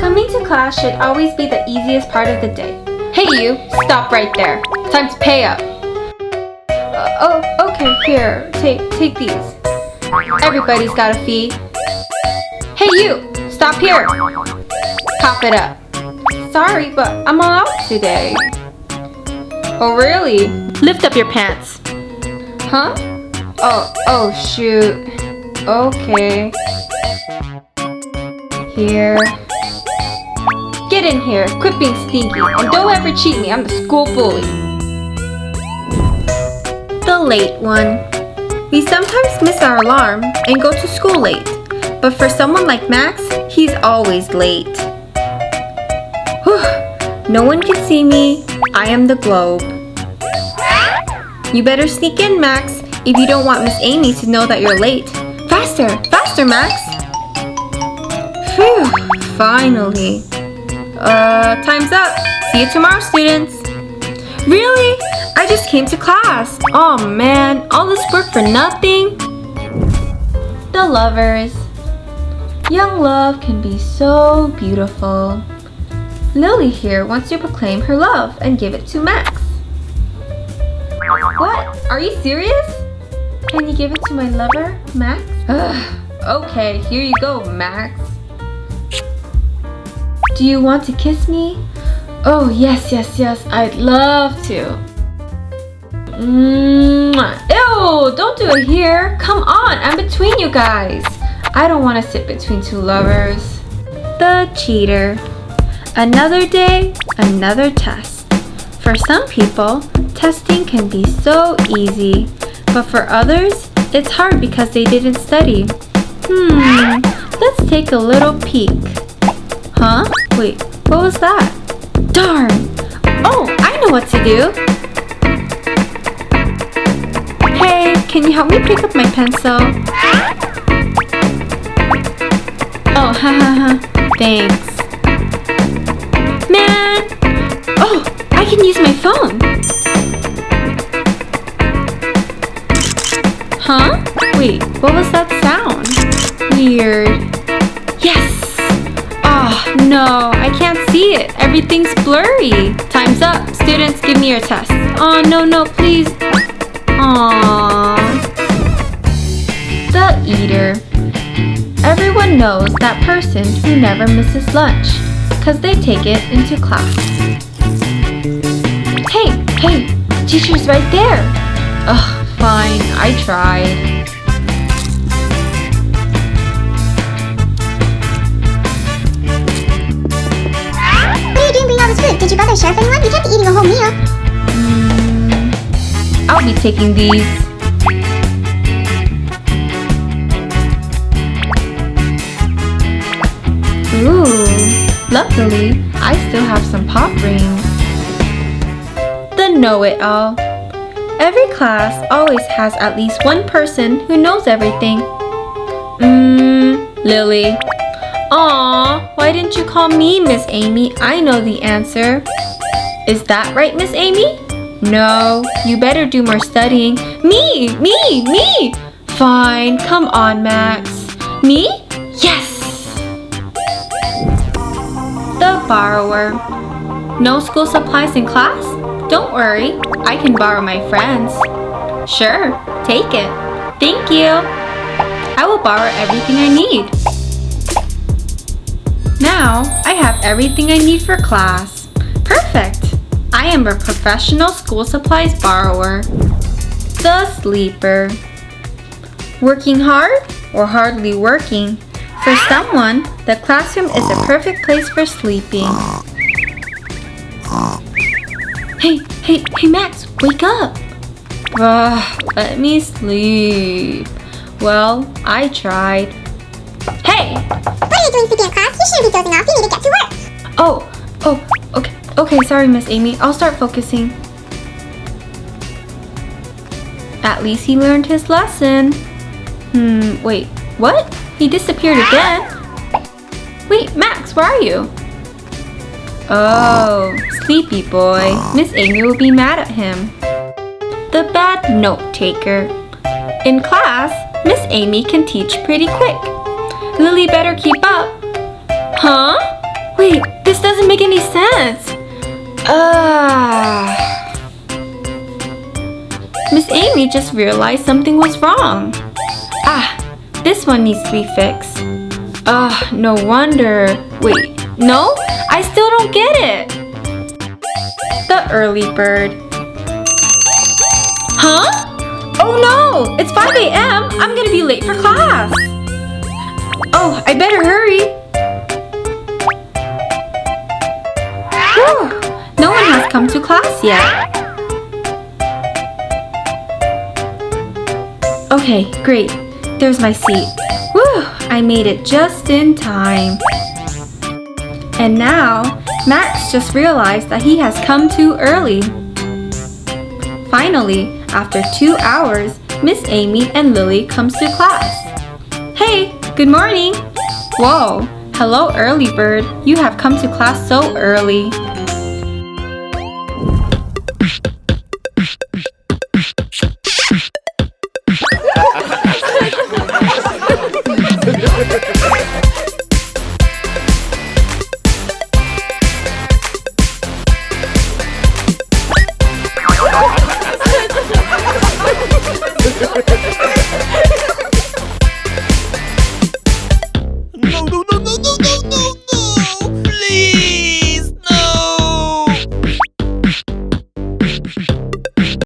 Coming to class should always be the easiest part of the day. Hey you, stop right there. Time to pay up. Oh, okay, here, take these. Everybody's got a fee. Hey you, stop here. Cough it up. Sorry, but I'm all out today. Oh really? Lift up your pants. Huh? Oh shoot. Okay. Here. Get in here, quit being stinky, and don't ever cheat me, I'm the school bully. The late one. We sometimes miss our alarm and go to school late, but for someone like Max, he's always late. Whew. No one can see me, I am the globe. You better sneak in, Max, if you don't want Miss Amy to know that you're late. Faster, faster, Max. Phew, finally. Time's up. See you tomorrow, students. Really? I just came to class. Oh man, all this work for nothing? The lovers. Young love can be so beautiful. Lily here wants to proclaim her love and give it to Max. What? Are you serious? Can you give it to my lover, Max? Okay, here you go, Max. Do you want to kiss me? Oh, yes, I'd love to. Ew, don't do it here. Come on, I'm between you guys. I don't want to sit between two lovers. The cheater. Another day, another test. For some people, testing can be so easy, but for others, it's hard because they didn't study. Let's take a little peek. Huh? Wait, what was that? Darn! Oh, I know what to do! Hey, can you help me pick up my pencil? Oh, hahaha, thanks. Man! Oh, I can use my phone! Huh? Wait, what was that sound? Weird. Yes! Oh, no, I can't see it. Everything's blurry. Time's up. Students, give me your test. Oh, no, please. Aww. The eater. Everyone knows that person who never misses lunch, because they take it into class. Hey, teacher's right there. Ugh, fine, I tried. Food. Did you bother share with anyone? You can't be eating a whole meal. I'll be taking these. Ooh, luckily, I still have some pop rings. The know-it-all. Every class always has at least one person who knows everything. Lily. Aw, why didn't you call me, Miss Amy? I know the answer. Is that right, Miss Amy? No, you better do more studying. Me! Fine, come on, Max. Me? Yes! The borrower. No school supplies in class? Don't worry, I can borrow my friends. Sure, take it. Thank you. I will borrow everything I need. Now, I have everything I need for class. Perfect! I am a professional school supplies borrower. The sleeper. Working hard or hardly working? For someone, the classroom is a perfect place for sleeping. Hey, Max, wake up! Let me sleep. Well, I tried. Hey! What are you doing sitting in class? You shouldn't be dozing off. You need to get to work. Okay, sorry, Miss Amy. I'll start focusing. At least he learned his lesson. Wait, what? He disappeared again? Wait, Max, where are you? Oh, sleepy boy. Miss Amy will be mad at him. The bad note taker. In class, Miss Amy can teach pretty quick. Lily better keep up. Huh? make any sense. Miss Amy just realized something was wrong. This one needs to be fixed. No wonder. Wait, no? I still don't get it. The early bird. Huh? Oh no! It's 5 a.m. I'm gonna be late for class. Oh, I better hurry. Whew, no one has come to class yet. Okay, great. There's my seat. Whew, I made it just in time. And now, Max just realized that he has come too early. Finally, after 2 hours, Miss Amy and Lily comes to class. Hey, good morning. Whoa, hello early bird. You have come to class so early.